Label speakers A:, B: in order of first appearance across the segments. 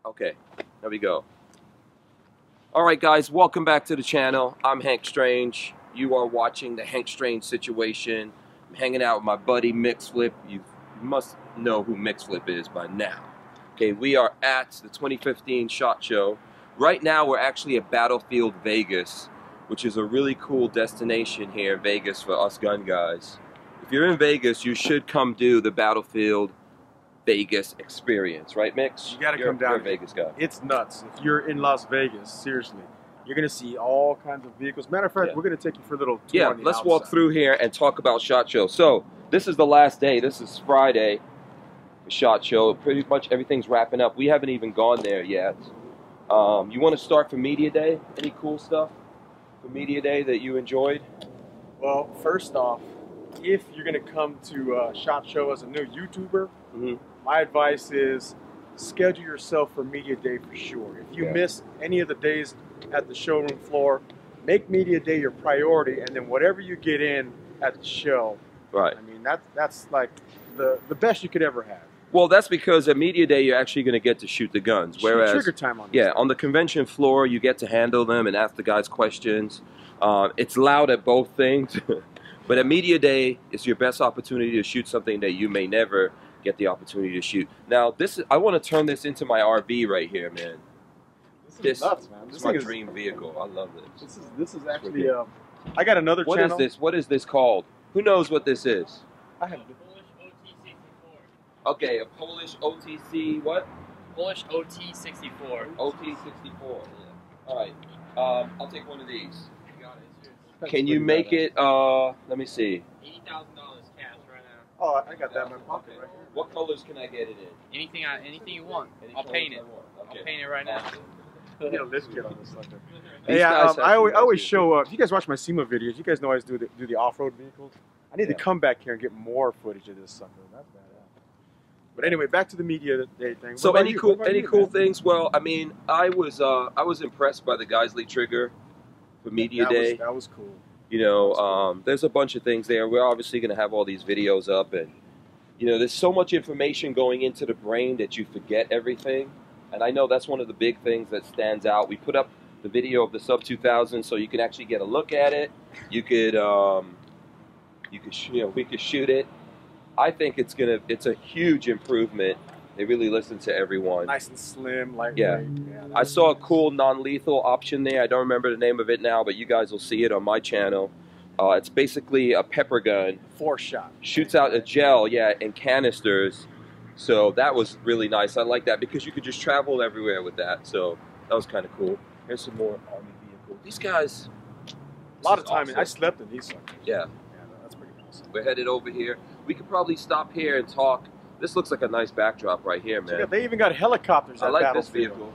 A: Okay, there we go. Alright guys, welcome back to the channel. I'm Hank Strange. You are watching the Hank Strange Situation. I'm hanging out with my buddy Mixflip. You must know who Mixflip is by now. Okay, we are at the 2015 SHOT Show. Right now we're actually at Battlefield Vegas, which is a really cool destination here in Vegas for us gun guys. If you're in Vegas, you should come do the Battlefield Vegas experience, right, Mix?
B: You gotta come down.
A: You're a Vegas guy.
B: It's nuts. If you're in Las Vegas, seriously, you're gonna see all kinds of vehicles. Matter of fact, we're gonna take you for a little tour on the
A: let's
B: outside.
A: walk through here and talk about SHOT Show. So this is the last day. This is Friday, the SHOT Show. Pretty much everything's wrapping up. We haven't even gone there yet. You want to start for Media Day? Any cool stuff for Media Day that you enjoyed?
B: Well, first off, if you're gonna come to SHOT Show as a new YouTuber, my advice is schedule yourself for Media Day for sure. If you miss any of the days at the showroom floor, make Media Day your priority, and then whatever you get in at the show,
A: right?
B: I mean, that's like the best you could ever have.
A: Well, that's because at Media Day you're actually going to get to shoot the guns, whereas
B: trigger time on this
A: on the convention floor you get to handle them and ask the guys questions. It's loud at both things, but at Media Day it's your best opportunity to shoot something that you may never get the opportunity to shoot. Now, I want to turn this into my RV right here, man.
B: This is nuts, man.
A: This is my dream vehicle. I love this.
B: This is actually. I got another channel.
A: What is this? What is this called? Who knows what this is?
C: I have Polish OT64.
A: Okay, a Polish OTC what?
C: Polish OT64.
A: OT64. Yeah. All right. I'll take one of these.
C: You got it.
A: Can you make it? Let me see.
C: $80,000 cash right now.
B: Oh, I got that in my pocket right here.
A: What colors can I get it in?
C: Anything you want. I'll paint it.
A: Okay.
C: I'll paint it right now.
B: You know, this kid on this sucker.
A: These
B: Yeah,
A: guys
B: I always show up. If you guys watch my SEMA videos, you guys know I always do the off-road vehicles. I need to come back here and get more footage of this sucker. That's badass. But anyway, back to the Media Day thing.
A: So any cool things? Well, I mean, I was impressed by the Geisley trigger for Media Day.
B: That was cool.
A: You know, there's a bunch of things there. We're obviously going to have all these videos up, and you know, there's so much information going into the brain that you forget everything. And I know that's one of the big things that stands out. We put up the video of the Sub 2000 so you can actually get a look at it. You could, we could shoot it. I think it's a huge improvement. They really listen to everyone.
B: Nice and slim, lightweight.
A: Yeah. I saw a cool non-lethal option there. I don't remember the name of it now, but you guys will see it on my channel. It's basically a pepper gun.
B: 4-shot.
A: Shoots out a gel, in canisters. So that was really nice. I like that because you could just travel everywhere with that. So that was kind of cool. Here's some more Army vehicles. These guys.
B: A lot of time. Awesome. I slept in these suckers.
A: Yeah.
B: Yeah, that's pretty awesome.
A: We're headed over here. We could probably stop here and talk. This looks like a nice backdrop right here, man.
B: So they even got helicopters.
A: I like this vehicle.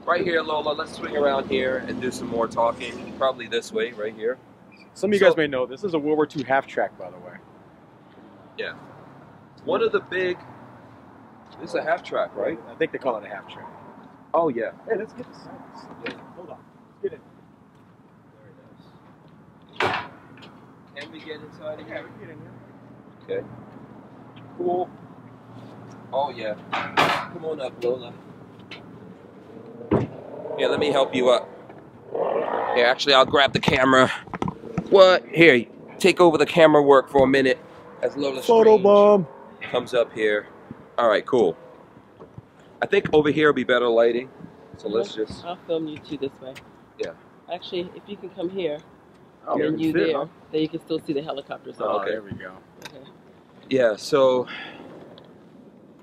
A: Right here, Lola. Let's swing around here and do some more talking. Probably this way, right here.
B: Some of you guys may know this is a World War II half-track, by the way.
A: Yeah. One of the big. This is a half-track, right?
B: I think they call it a half-track.
A: Oh yeah.
B: Hey, let's get this. Hold on. Let's get in.
A: Very nice. Can we get inside here?
B: Yeah, we can get in here.
A: Okay. Cool. Oh yeah. Come on up, Lola. Here, let me help you up. Here, actually, I'll grab the camera. What? Here, take over the camera work for a minute as Lola
B: Photobomb
A: comes up here. All right, cool. I think over here will be better lighting. So let's just.
D: I'll film you two this way.
A: Yeah.
D: Actually, if you can come here,
B: and
D: then you there, then you can still see the helicopters.
B: Oh, okay. There we go.
D: Okay.
A: Yeah, so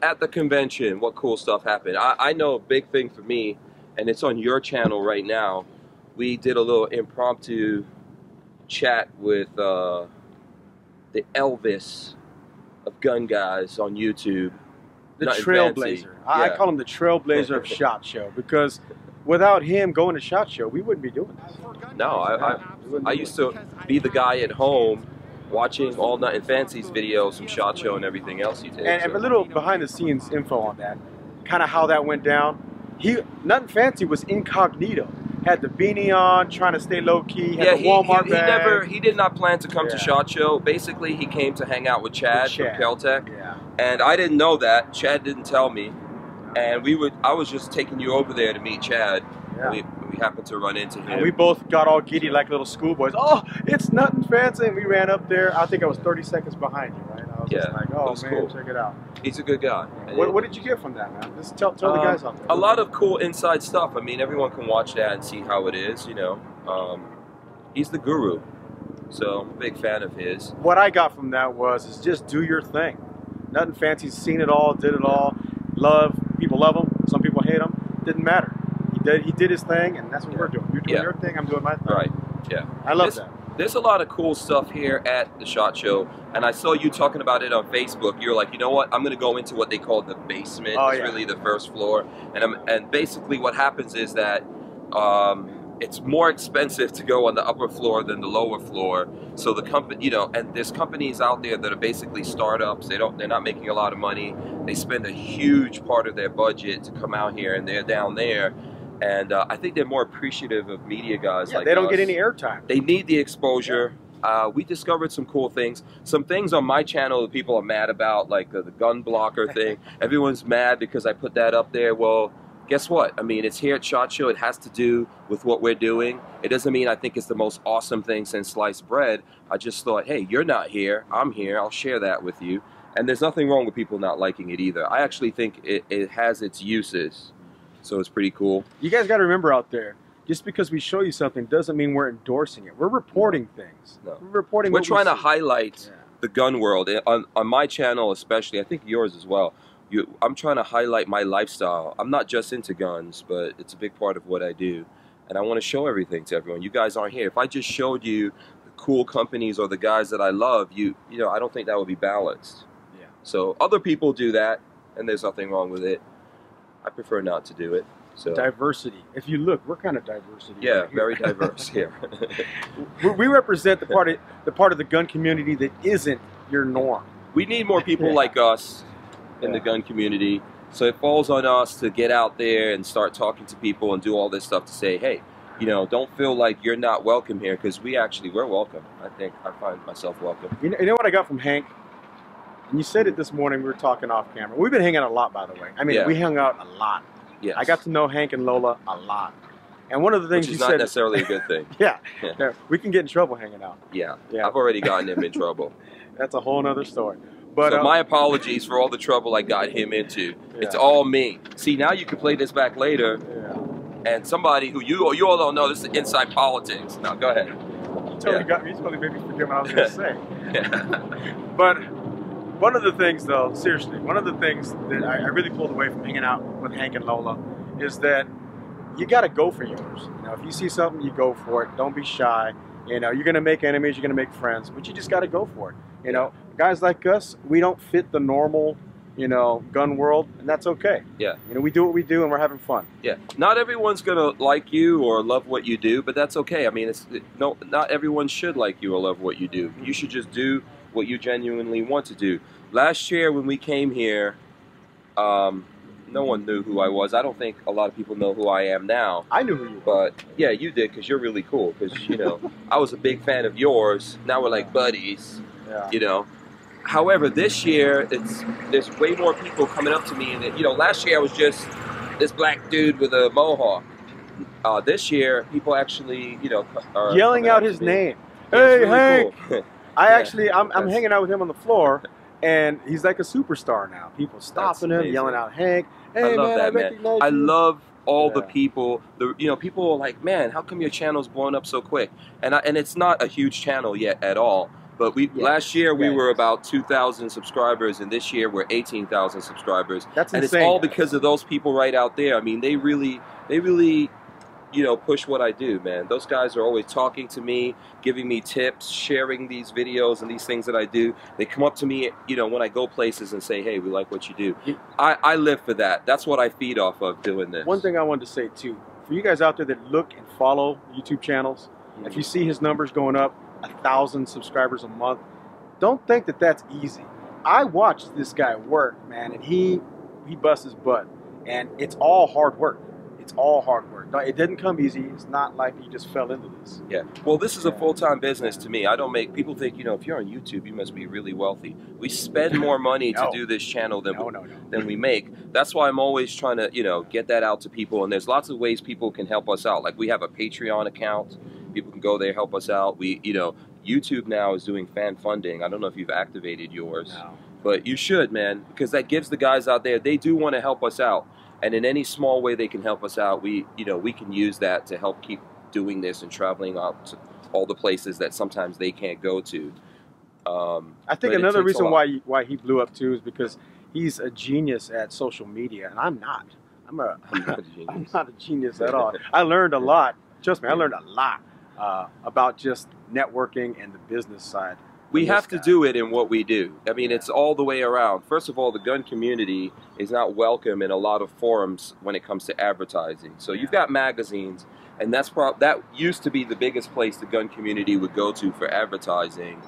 A: at the convention, what cool stuff happened? I know a big thing for me, and it's on your channel right now. We did a little impromptu chat with the Elvis of gun guys on YouTube.
B: The trailblazer. I call him the trailblazer of SHOT Show because without him going to SHOT Show, we wouldn't be doing this.
A: No, I used to be the guy at home watching all Nothing Fancy's videos from SHOT Show and everything else he did.
B: And a little behind the scenes info on that, kind of how that went down. Nothing Fancy was incognito. Had the beanie on, trying to stay low key. Had the Walmart bag.
A: He did not plan to come to SHOT Show. Basically, he came to hang out with Chad from Caltech.
B: Yeah.
A: And I didn't know that. Chad didn't tell me. and I was just taking you over there to meet Chad.
B: Yeah.
A: We happened to run into him.
B: And we both got all giddy like little schoolboys. Oh, it's nothing fancy. And we ran up there. I think I was 30 seconds behind you, right? I was just like, oh, man,
A: cool.
B: check it out.
A: He's a good guy.
B: What did you get from that, man? Just tell the guys out there.
A: A lot of cool inside stuff. I mean, everyone can watch that and see how it is, you know. He's the guru, so I'm a big fan of his.
B: What I got from that is just do your thing. Nothing fancy. Seen it all, did it all. People love him. Some people hate him. Didn't matter. He did his thing, and that's what we're doing. You're doing your thing. I'm doing my thing.
A: Right. Yeah.
B: I love that.
A: There's a lot of cool stuff here at the SHOT Show, and I saw you talking about it on Facebook. You're like, you know what? I'm going to go into what they call the basement.
B: Oh,
A: it's really the first floor, and basically what happens is that it's more expensive to go on the upper floor than the lower floor. So the company, you know, and there's companies out there that are basically startups. They're not making a lot of money. They spend a huge part of their budget to come out here, and they're down there. And I think they're more appreciative of media guys like us.
B: They don't get any airtime.
A: They need the exposure. We discovered some cool things. Some things on my channel that people are mad about, like the gun blocker thing. Everyone's mad because I put that up there. Well, guess what? I mean, it's here at SHOT Show. It has to do with what we're doing. It doesn't mean I think it's the most awesome thing since sliced bread. I just thought, hey, you're not here. I'm here. I'll share that with you. And there's nothing wrong with people not liking it either. I actually think it has its uses. So it's pretty cool.
B: You guys got to remember out there, just because we show you something doesn't mean we're endorsing it. We're reporting things.
A: No.
B: We're reporting.
A: We're trying to highlight the gun world on my channel, especially. I think yours as well. I'm trying to highlight my lifestyle. I'm not just into guns, but it's a big part of what I do, and I want to show everything to everyone. You guys aren't here. If I just showed you the cool companies or the guys that I love, you know, I don't think that would be balanced. Yeah. So other people do that, and there's nothing wrong with it. I prefer not to do it. So
B: diversity. If you look, we're kind of diversity.
A: Yeah,
B: right
A: very diverse here.
B: We represent the part of the gun community that isn't your norm.
A: We need more people like us in the gun community. So it falls on us to get out there and start talking to people and do all this stuff to say, hey, you know, don't feel like you're not welcome here, because we're welcome. I think I find myself welcome.
B: You know what I got from Hank? And you said it this morning, we were talking off camera. We've been hanging out a lot, by the way. I mean, we hung out a lot.
A: Yes.
B: I got to know Hank and Lola a lot. And one of the things
A: Which is
B: you
A: not
B: said...
A: necessarily a good thing.
B: Yeah. We can get in trouble hanging out.
A: Yeah. I've already gotten him in trouble.
B: That's a whole other story. But,
A: so my apologies for all the trouble I got him into. It's all me. See, now you can play this back later. And somebody who you all don't know, this is inside politics. Now, go ahead.
B: You totally made me forget what I was going to say. But one of the things, though, seriously, one of the things that I really pulled away from hanging out with Hank and Lola is that you got to go for yours. You know, if you see something, you go for it. Don't be shy. You know, you're going to make enemies, you're going to make friends, but you just got to go for it. You know, guys like us, we don't fit the normal, you know, gun world, and that's okay. Yeah. You know, we do what we do, and we're having fun.
A: Yeah. Not everyone's going to like you or love what you do, but that's okay. I mean, not everyone should like you or love what you do. You should just do what you genuinely want to do. Last year when we came here, no one knew who I was. I don't think a lot of people know who I am now.
B: I knew who you were.
A: But yeah, you did, because you're really cool. Because, you know, I was a big fan of yours. Now we're like buddies, you know. However, this year, there's way more people coming up to me. And, you know, last year I was just this black dude with a mohawk. This year, people actually, you know, are
B: yelling out his name.
A: Yeah,
B: hey,
A: really
B: Hank!
A: Cool.
B: I'm hanging out with him on the floor. And he's like a superstar now. People stopping him, yelling out, Hank. Hey,
A: I love
B: man,
A: that,
B: I
A: man.
B: recognize
A: I
B: you.
A: love all the people. You know, people are like, man, how come your channel's blown up so quick? And it's not a huge channel yet at all. But last year we were about 2,000 subscribers, and this year we're 18,000 subscribers.
B: That's
A: and
B: insane,
A: it's all because of those people right out there. I mean, they really, you know, push what I do, man. Those guys are always talking to me, giving me tips, sharing these videos and these things that I do. They come up to me, you know, when I go places and say, hey, we like what you do. I live for that. That's what I feed off of doing this.
B: One thing I wanted to say, too, for you guys out there that look and follow YouTube channels, if you see his numbers going up, 1,000 subscribers a month, don't think that that's easy. I watched this guy work, man, and he busts his butt. And it's all hard work. It's all hard work. No, it didn't come easy. It's not like you just fell into this.
A: Yeah. Well, this is a full-time business to me. I don't make people think, you know, if you're on YouTube, you must be really wealthy. We spend more money to do this channel than we make. That's why I'm always trying to, you know, get that out to people. And there's lots of ways people can help us out. Like we have a Patreon account. People can go there, help us out. We, you know, YouTube now is doing fan funding. I don't know if you've activated yours, but you should, man, because that gives the guys out there, they do want to help us out. And in any small way they can help us out, we can use that to help keep doing this and traveling out to all the places that sometimes they can't go to.
B: I think another reason why he blew up too is because he's a genius at social media, and I'm not. I'm not a genius at all. I learned a lot. Trust me, I learned a lot about just networking and the business side.
A: We have to do it in what we do. I mean, it's all the way around. First of all, the gun community is not welcome in a lot of forums when it comes to advertising. So you've got magazines, and that used to be the biggest place the gun community would go to for advertising.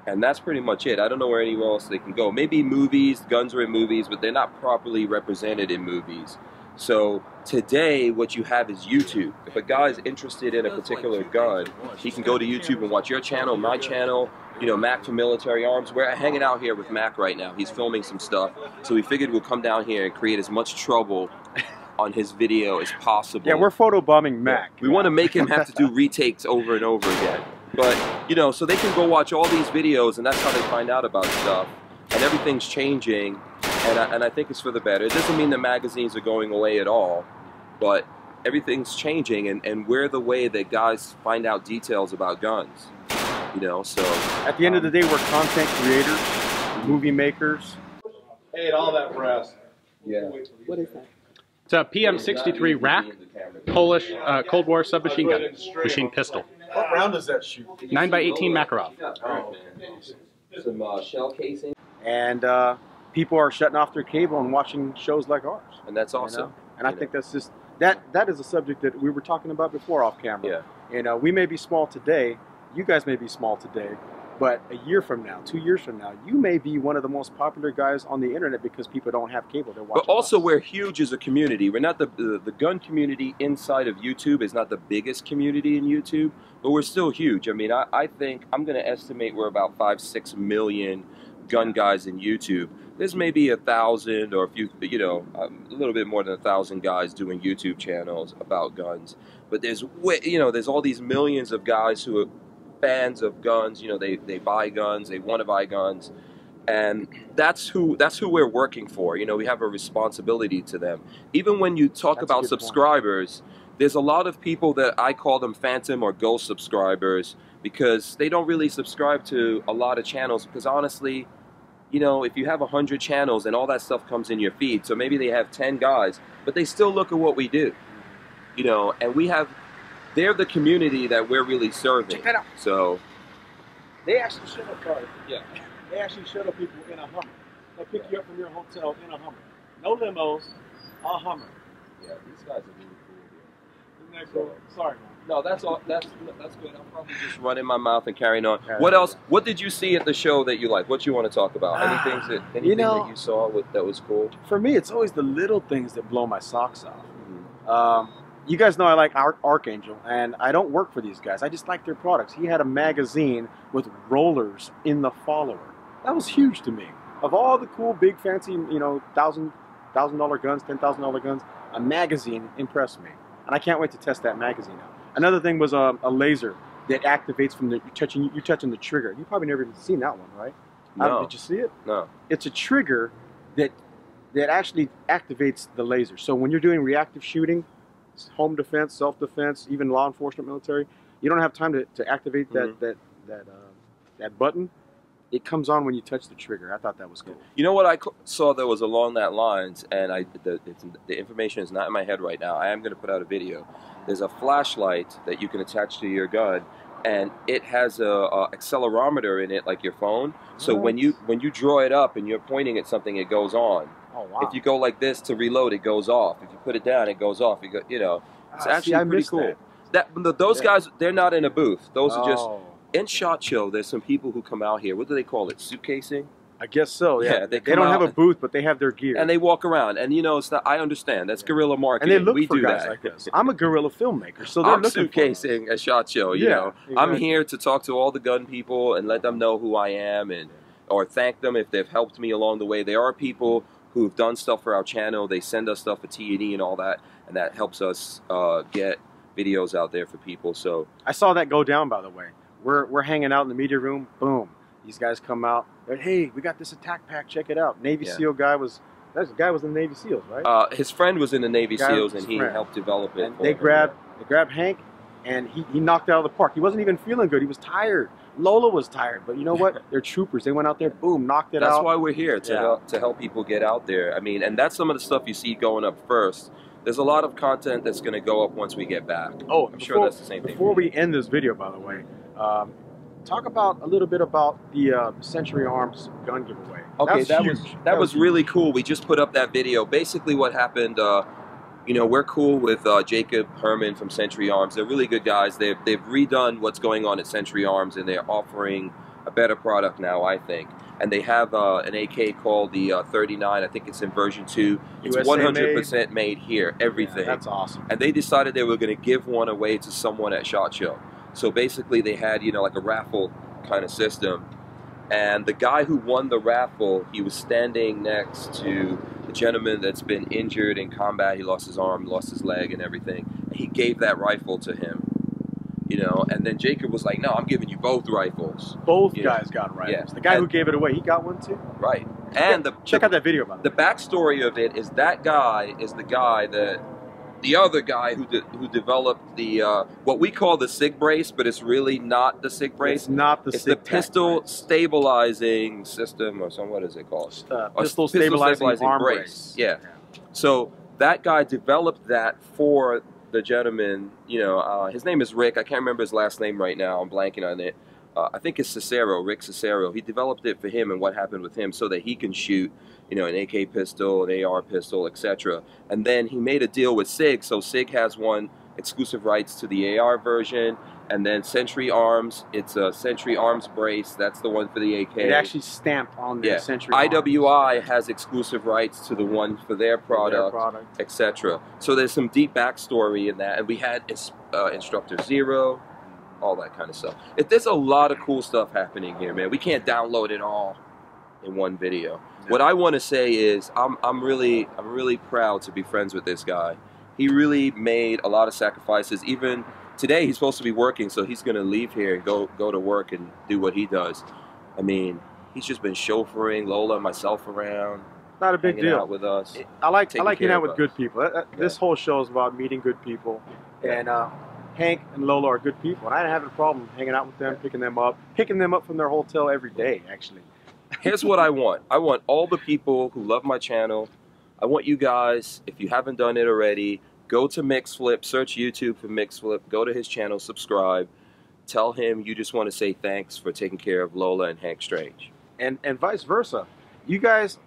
A: And that's pretty much it. I don't know where anywhere else they can go. Maybe movies, guns are in movies, but they're not properly represented in movies. So today, what you have is YouTube. If a guy's interested in a particular gun, he can go to YouTube and watch your channel, my channel, you know, Mac from Military Arms. We're hanging out here with Mac right now. He's filming some stuff. So we figured we'll come down here and create as much trouble on his video as possible.
B: Yeah, we're photobombing Mac.
A: We want to make him have to do retakes over and over again. But, you know, so they can go watch all these videos, and that's how they find out about stuff. And everything's changing, and I think it's for the better. It doesn't mean the magazines are going away at all, but everything's changing, and we're the way that guys find out details about guns. You know, so
B: at the end of the day, we're content creators, movie makers.
E: Ate all that brass.
A: Yeah.
D: What is that?
F: It's a PM63 rack, Polish Cold War submachine gun, machine pistol.
E: What round does that shoot?
F: 9x18 Makarov.
A: Some shell casing.
B: And people are shutting off their cable and watching shows like ours.
A: And that's awesome.
B: You know? And I think that's just, that is a subject that we were talking about before off camera.
A: Yeah.
B: You know, we may be small today, you guys may be small today, but a year from now, 2 years from now, you may be one of the most popular guys on the internet because people don't have cable. They're watching.
A: But also,
B: us.
A: we're huge as a community. We're not the gun community inside of YouTube is not the biggest community in YouTube, but we're still huge. I mean, I think I'm going to estimate we're about 5-6 million gun guys in YouTube. There's maybe 1,000 or a few, you know, a little bit more than 1,000 guys doing YouTube channels about guns. But there's, you know, there's all these millions of guys who are fans of guns. You know, they buy guns, they want to buy guns, and that's who we're working for. You know, we have a responsibility to them. Even when you talk about subscribers, there's a lot of people that I call them phantom or ghost subscribers because they don't really subscribe to a lot of channels because honestly, you know, if you have 100 channels and all that stuff comes in your feed, so maybe they have 10 guys, but they still look at what we do. You know, and they're the community that we're really serving.
B: Check that out.
A: So
B: they actually shuttle cars.
A: Yeah.
B: They actually shuttle people in a Hummer. They pick you up from your hotel in a Hummer. No limos, a Hummer.
A: Yeah, these guys are really cool.
B: Isn't that cool? Sorry, man.
A: No, that's all. That's good. I'm probably just running my mouth and carrying on. What else? What did you see at the show that you like? What you want to talk about? Anything that you saw that was cool?
B: For me, it's always the little things that blow my socks off. You guys know I like Archangel, and I don't work for these guys. I just like their products. He had a magazine with rollers in the follower. That was huge to me. Of all the cool, big, fancy, you know, $1,000 guns, $10,000 guns, a magazine impressed me, and I can't wait to test that magazine out. Another thing was a laser that activates from you're touching the trigger. You probably never even seen that one, right?
A: No.
B: Did you see it?
A: No.
B: It's a trigger that actually activates the laser. So when you're doing reactive shooting, home defense, self-defense, even law enforcement, military, you don't have time to activate that button. It comes on when you touch the trigger. I thought that was cool.
A: You know what I saw that was along that lines, and the information is not in my head right now. I am going to put out a video. There's a flashlight that you can attach to your gun, and it has a accelerometer in it, like your phone. So when you draw it up and you're pointing at something, it goes on.
B: Oh, wow.
A: If you go like this to reload, it goes off. If you put it down, it goes off. You know, it's actually pretty cool. Those guys, they're not in a booth. Those are just in SHOT Show. There's some people who come out here. What do they call it? Suitcasing?
B: I guess so. Yeah,
A: Yeah, they
B: they
A: come
B: don't have
A: out
B: a booth, but they have their gear.
A: and they walk around. And you know, it's not, I understand that's guerrilla
B: and
A: marketing.
B: they look
A: we
B: for
A: do
B: guys
A: that.
B: like this. I'm a guerrilla filmmaker, so they're
A: I'm
B: looking for us.
A: suitcasing at SHOT Show. You
B: Yeah,
A: know, I'm
B: exactly.
A: here to talk to all the gun people and let them know who I am, and or thank them if they've helped me along the way. There are people who've done stuff for our channel. They send us stuff for T&E and all that, and that helps us get videos out there for people. So
B: I saw that go down, by the way. We're hanging out in the media room. Boom, these guys come out. They're, hey, we got this attack pack. Check it out. Navy SEAL guy was. That guy was in the Navy SEAls, right?
A: his friend was in the Navy
B: Guy
A: SEAls,
B: was
A: and he
B: friend.
A: helped develop it.
B: And
A: for
B: they
A: him.
B: grabbed Hank, and he knocked it out of the park. He wasn't even feeling good. He was tired. Lola was tired, but you know what? They're troopers. They went out there, boom, knocked it out.
A: That's why we're here to help people get out there. I mean, and that's some of the stuff you see going up first. There's a lot of content that's going to go up once we get back.
B: Oh,
A: I'm sure that's the same thing.
B: Before we end this video, by the way, talk about a little bit about the Century Arms gun giveaway.
A: Okay,
B: Huge.
A: that was really cool. We just put up that video. Basically, what happened. You know, we're cool with Jacob Herman from Century Arms. They're really good guys. They've redone what's going on at Century Arms, and they're offering a better product now, I think. And they have an AK called the 39. I think it's in version 2. It's
B: USA
A: 100% made here, everything.
B: Yeah, that's awesome.
A: And they decided they were going to give one away to someone at SHOT Show. So basically, they had, you know, like a raffle kind of system. And the guy who won the raffle, he was standing next to the gentleman that's been injured in combat. He lost his arm, lost his leg and everything. And he gave that rifle to him, you know. And then Jacob was like, no, I'm giving you both rifles.
B: Both
A: Yeah.
B: guys got rifles.
A: Yeah.
B: The guy who
A: And-
B: gave it away, he got one too?
A: Right. And
B: Check out that video, by the
A: the
B: way.
A: backstory of it is that guy is the guy that, the other guy who developed the, what we call the SIG brace, but it's really not the SIG brace.
B: It's not the
A: It's the
B: SIG tac
A: pistol
B: brace.
A: stabilizing system, or some, what is it called? Or
B: Pistol stabilizing arm brace.
A: Yeah. So that guy developed that for the gentleman. You know, his name is Rick. I can't remember his last name right now. I'm blanking on it. I think it's Cicero, Rick Cicero. He developed it for him and what happened with him so that he can shoot, you know, an AK pistol, an AR pistol, etc. And then he made a deal with SIG, so SIG has one exclusive rights to the AR version, and then Century Arms, it's a Century Arms brace, that's the one for the AK.
B: It actually stamped on the Century Arms.
A: IWI has exclusive rights to the one for their product, etc. So there's some deep backstory in that, and we had Instructor Zero, all that kind of stuff. There's a lot of cool stuff happening here, man. We can't download it all in one video. No. What I want to say is I'm really proud to be friends with this guy. He really made a lot of sacrifices. Even today, he's supposed to be working, so he's going to leave here and go to work and do what he does. I mean, he's just been chauffeuring Lola and myself around.
B: Not a big deal.
A: Out with us.
B: I like hanging out with good people. This whole show is about meeting good people, and Hank and Lola are good people, and I didn't have a problem hanging out with them, picking them up from their hotel every day, actually.
A: Here's what I want. I want all the people who love my channel. I want you guys, if you haven't done it already, go to MixFlip, search YouTube for MixFlip, go to his channel, subscribe, tell him you just want to say thanks for taking care of Lola and Hank Strange.
B: And vice versa. You guys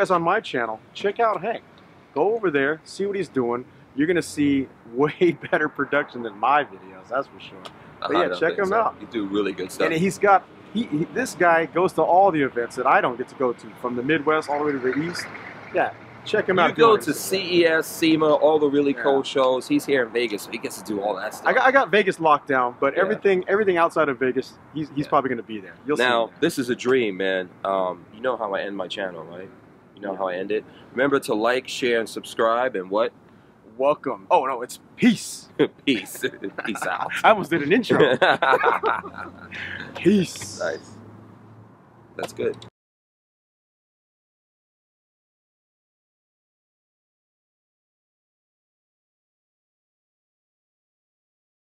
B: on my channel, check out Hank. Go over there, see what he's doing. You're going to see way better production than my videos, that's for sure. But yeah, check him out.
A: You do really good stuff.
B: And he's got, this guy goes to all the events that I don't get to go to, from the Midwest all the way to the East. Yeah, check him out.
A: You go to CES, SEMA, all the really cool shows. He's here in Vegas, so he gets to do all that stuff.
B: I got Vegas locked down, but everything outside of Vegas, he's probably going to be there. You'll
A: now,
B: see
A: this is a dream, man. You know how I end my channel, right? You know how I end it? Remember to like, share, and subscribe, and what?
B: Welcome. Oh, no, it's peace.
A: Peace. Peace out.
B: I almost did an intro. Peace.
A: Nice. That's good.